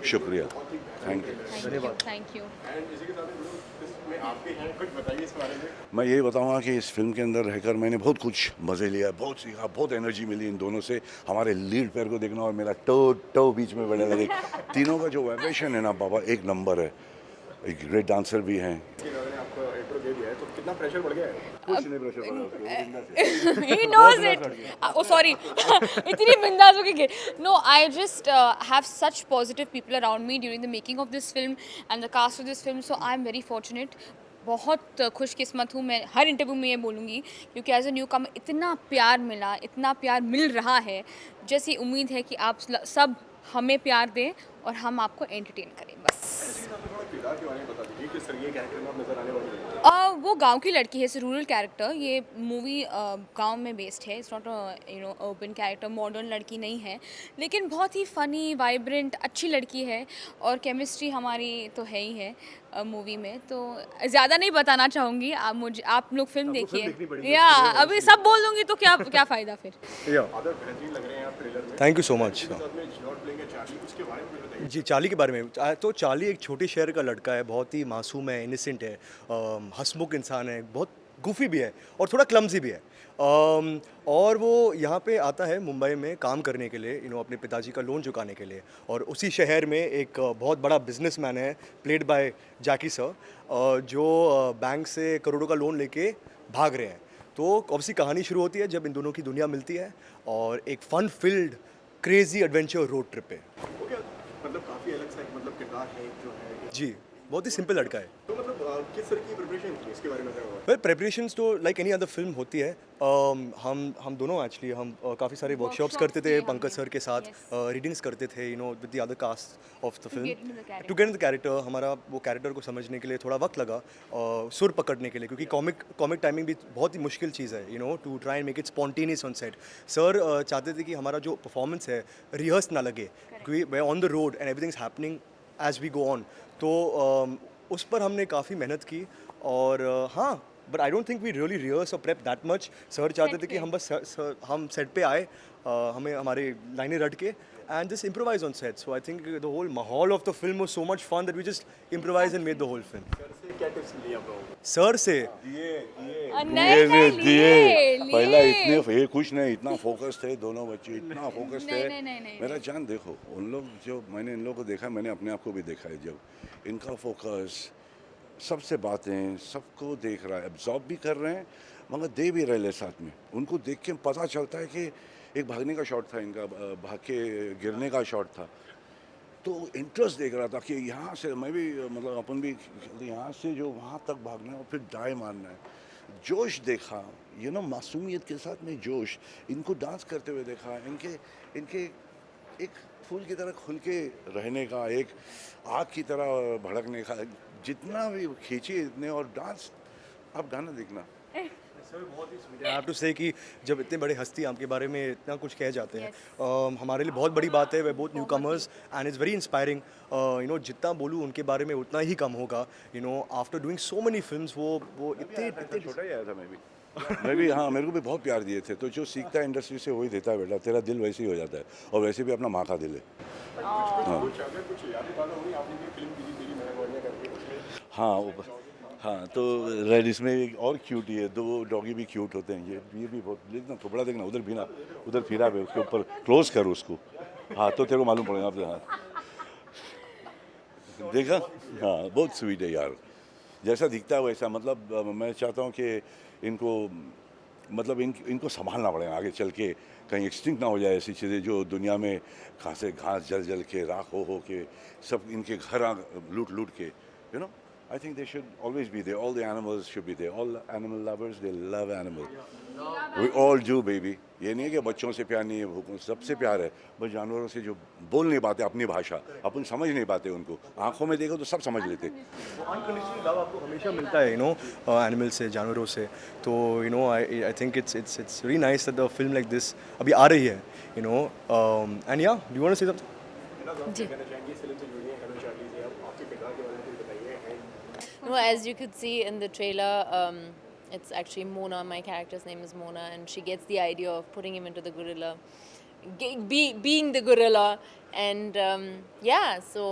शुक्रिया, thank you. धन्यवाद। Thank you. मैं यही बताऊंगा कि इस फिल्म के अंदर रहकर मैंने बहुत कुछ मज़े लिया, बहुत सीखा, बहुत एनर्जी मिली इन दोनों से। हमारे लीड पेयर को देखना और मेरा टो बीच में बढ़ने लगे। तीनों का जो वाइब्रेशन है ना बाबा, एक नंबर है। एक ग्रेट डांसर भी हैं। कितना प्रेशर बढ़ गया है? कुछ नहीं प्रेशर पड़ा उसको, वो बिंदास है। He knows it. Oh, sorry. इतनी बिंदास हो गई. No, I just have such positive people around me during the making of this film and the cast of this film. So I'm very fortunate. बहुत खुशकिस्मत हूँ मैं, हर इंटरव्यू में ये बोलूँगी, क्योंकि एज ए न्यू कम इतना प्यार मिला, इतना प्यार मिल रहा है। जैसी उम्मीद है कि आप सब हमें प्यार दें और हम आपको एंटरटेन करें, बस। वो गांव की लड़की है, रूरल कैरेक्टर। ये मूवी गांव में बेस्ड है। It's not urban character, modern लड़की नहीं है, लेकिन बहुत ही फ़नी, वाइब्रेंट, अच्छी लड़की है। और केमिस्ट्री हमारी तो है ही है मूवी में। तो ज़्यादा नहीं बताना चाहूँगी, आप लोग फिल्म देखिए। या अभी सब बोल दूँगी तो क्या क्या फ़ायदा फिर। Thank you so much. जी, चार्ली के बारे में तो चार्ली एक छोटे शहर का लड़का है, बहुत ही मासूम है, इनोसेंट है, हंसमुख इंसान है, बहुत गुफी भी है और थोड़ा क्लमजी भी है। और वो यहाँ पे आता है मुंबई में काम करने के लिए, अपने पिताजी का लोन चुकाने के लिए। और उसी शहर में एक बहुत बड़ा बिजनेसमैन है, प्लेड बाय जैकी सर, जो बैंक से करोड़ों का लोन लेके भाग रहे हैं। तो ऑब्वियसली कहानी शुरू होती है जब इन दोनों की दुनिया मिलती है और एक fun filled crazy adventure road trip पे। मतलब काफी अलग सा मतलब किरदार है जो है। जी, बहुत ही सिंपल लड़का है। तो मतलब किस तरह की प्रिपरेशन थी इसके बारे में क्या हुआ? वेल, प्रेपरेशंस तो लाइक एनी अदर फिल्म होती है। हम दोनों एक्चुअली हम काफ़ी सारे वर्कशॉप्स करते थे पंकज सर के साथ, रीडिंग्स करते थे with the other cast of the film to get in the character. हमारा वो कैरेक्टर को समझने के लिए थोड़ा वक्त लगा, सुर पकड़ने के लिए, क्योंकि कॉमिक टाइमिंग भी बहुत ही मुश्किल चीज़ है, to try and make it spontaneous on set. Sir चाहते थे कि हमारा जो परफॉर्मेंस है रिहर्स ना लगे, क्योंकि we on the road and everything is happening as we go on. तो उस पर हमने काफ़ी मेहनत की। और हाँ, but I don't think we really rehearse और प्रेप दैट मच। सर चाहते थे कि हम बस हम सेट पे आए, हमें हमारे लाइनें रट के and just improvise on set. So I think the whole माहौल of the film was so much fun that we just improvise and made the whole film. क्या टिप्स लिए आप लोगों को? सर से दिए पहला इतने ये खुश नहीं, इतना फोकस थे दोनों बच्चे, इतना फोकस थे। मेरा जान देखो, उन लोग जो मैंने इन लोगों को देखा, मैंने अपने आप को भी देखा है, जब इनका फोकस सबसे बातें सबको देख रहा है, एब्जॉर्ब भी कर रहे हैं मगर दे भी रहे हैं साथ में। उनको देख के पता चलता है कि एक भागने का शॉट था इनका, भाग के गिरने का शॉट था, तो इंटरेस्ट देख रहा था कि यहाँ से मैं भी मतलब अपन भी यहाँ से जो वहाँ तक भागना है और फिर डाई मारना है। जोश देखा, मासूमियत के साथ में जोश। इनको डांस करते हुए देखा, इनके एक फूल की तरह खुल के रहने का, एक आग की तरह भड़कने का, जितना भी खींचे इतने। और डांस, आप गाना देखना। आई हैव टू से कि जब इतने बड़े हस्ती आपके बारे में इतना कुछ कह जाते हैं, हमारे लिए बहुत बड़ी बात है। We both newcomers and is very inspiring. जितना बोलूँ उनके बारे में उतना ही कम होगा। After doing so many films, वो इतने छोटा ही आया था मैं भी हाँ, मेरे को भी बहुत प्यार दिए थे। तो जो सीखता है इंडस्ट्री से वही देता है बेटा, तेरा दिल वैसे ही हो जाता है। और वैसे भी अपना माँ का दिल है। हाँ, तो रेड इसमें एक और क्यूट ही है, दो डॉगी भी क्यूट होते हैं। ये भी बहुत, देखना थोड़ा देखना, उधर भी ना, उधर फिरा भी, उसके ऊपर क्लोज कर उसको। हाँ, तो तेरे को मालूम पड़ेगा आपसे। हाँ, देखा? हाँ, बहुत स्वीट है यार, जैसा दिखता है वैसा। मतलब मैं चाहता हूँ कि इनको मतलब इनको संभालना पड़ेगा आगे चल के, कहीं एक्सटिंक्ट ना हो जाए ऐसी चीज़ें जो दुनिया में घास जल के राख हो के सब इनके घर लूट के, I think they should always be there. All the animals should be there. All animal lovers, they love animal. We all do, baby. ये नहीं है कि बच्चों से प्यार नहीं है, भूखों सबसे प्यार है, बस जानवरों से जो बोल नहीं पाते अपनी भाषा, अपन समझ नहीं पाते उनको, आंखों में देखो तो सब समझ लेते। अनकंडीशनल लव आपको हमेशा मिलता है, एनिमल से, जानवरों से। तो I think it's very nice that the film like this अभी आ रही है, एंड या do you want to say something? जी। No, as you could see in the trailer, it's actually Mona. My character's name is Mona, and she gets the idea of putting him into the gorilla being the gorilla, and yeah, so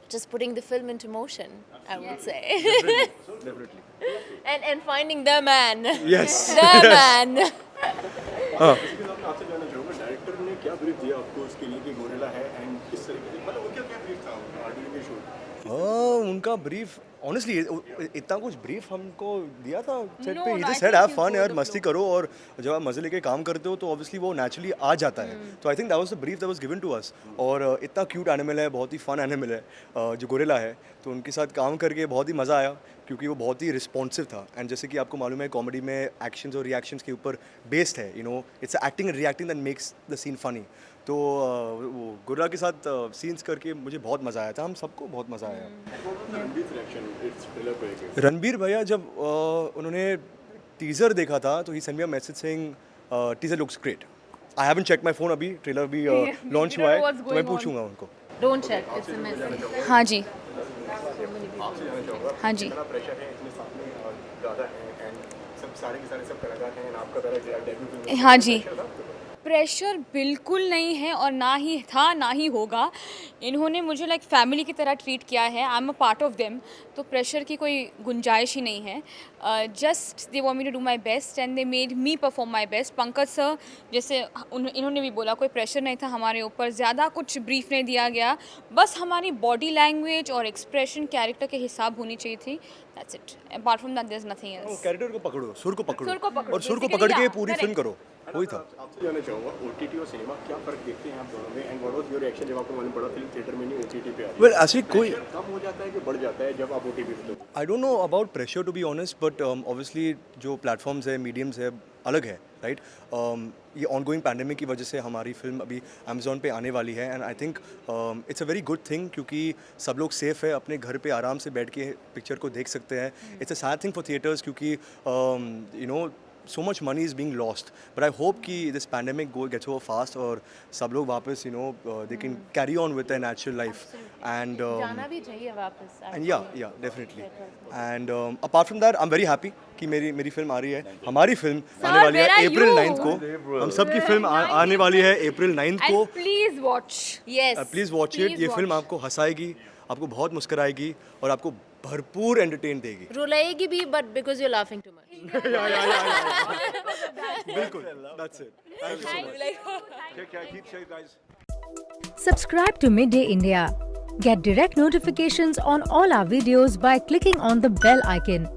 just putting the film into motion, I would say. Definitely. and finding the man. Yes. The man. इसके साथ मैं आपसे जानना चाहूँगा director ने क्या brief दिया आपको उसके लिए कि गोरिल्ला है एंड किस तरीके से मतलब उनका क्या ब्रीफ था ड्यूरिंग द शूट? उनका ब्रीफ ऑनेस्टली इतना कुछ ब्रीफ हमको दिया था सेट No, पे, no, इधर I set think have you fun go यार, with the मस्ती flow. करो, और जब आप मजे लेके काम करते हो तो ऑब्वियसली वो नेचुरली आ जाता है. तो I think that was the brief that was given to us. और इतना क्यूट एनिमल है, बहुत ही फन एनिमल है जो गोरिल्ला है, तो उनके साथ काम करके बहुत ही मज़ा आया क्योंकि वो बहुत ही रिस्पॉन्सिव था. एंड जैसे कि आपको मालूम है कॉमेडी में एक्शंस और रिएक्शंस के ऊपर बेस्ड है, you know it's acting and reacting that makes the scene funny. तो वो गोरिल्ला के साथ सीन्स करके मुझे बहुत मज़ा आया था, हम सबको बहुत मज़ा आया. रणबीर सिलेक्शन इट्स ट्रेलर पे एक रणबीर भैया जब उन्होंने टीज़र देखा था तो ही send me a message saying teaser looks great. I haven't check my phone, अभी ट्रेलर भी लॉन्च हुआ है, what's तो मैं going on. पूछूंगा उनको. Don't check. It's a message. हाँ जी, आपसे जानना चाहूँगा हाँ जी. इतना प्रेशर है इतने साथ में ज़्यादा है एंड सब सारे के सारे सब कलाकार हैं and आपका पहला डेब्यू फिल्म हाँ जी. प्रेशर बिल्कुल नहीं है और ना ही था ना ही होगा. इन्होंने मुझे लाइक फैमिली की तरह ट्रीट किया है. I am a part of them, तो प्रेशर की कोई गुंजाइश ही नहीं है. Just they want me to do my best and they made me perform my best. Pankaj sir जैसे इन्होंने भी बोला, कोई प्रेशर नहीं था हमारे ऊपर, ज़्यादा कुछ ब्रीफ नहीं दिया गया, बस हमारी बॉडी लैंग्वेज और एक्सप्रेशन कैरेक्टर के हिसाब होनी चाहिए थी. That's it. Apart from that there is nothing else. Character को पकड़ो, सुर को पकड़ो, सुर को पकड़ो, और सुर को basically, पकड़ के yeah, पूरी correct. फिल्म करो, वही था. आपसे जानना चाहूँगा ओटीटी और सिनेमा क्या फ़र्क देखते हैं आप दोनों में and what was your reaction जब आपको मालूम पड़ा फिल्म थिएटर में नहीं ओटीटी पे आ रही है? वेल ऐसे कोई कम हो जाता है कि बढ़ जाता है जब आप ओटीटी पे हो? I don't know about pressure to be honest, but obviously जो प्लेटफॉर्म्स है, मीडियम्स है, अलग है, राइट. ये ऑनगोइंग पैंडेमिक की वजह से हमारी फिल्म अभी अमेजोन पे आने वाली है, and I think it's a very good thing क्योंकि सब लोग सेफ है, अपने घर पे आराम से बैठ के पिक्चर को देख सकते हैं. It's a sad thing for theatres क्योंकि you know so much money is being lost, but I hope कि this pandemic gets over fast और सब लोग वापस you know they can carry on with their natural life. And जाना भी चाहिए वापस. and yeah definitely. And apart from that I'm very happy कि मेरी फिल्म आ रही है. हमारी फिल्म आने वाली where है are अप्रैल you? 9th को. हम सबकी फिल्म आने वाली है अप्रैल 9th को. And please watch. Yes. Please watch it. ये फिल्म आपको हंसाएगी, आपको बहुत मुस्कुराएगी और आपको भरपूर एंटरटेन देगी. रुलाएगी भी, but because you're laughing too much. बिल्कुल. That's it. Thank you so much. Take care, keep safe guys. Subscribe to Midday India. Get direct notifications on all our videos by clicking on the bell icon.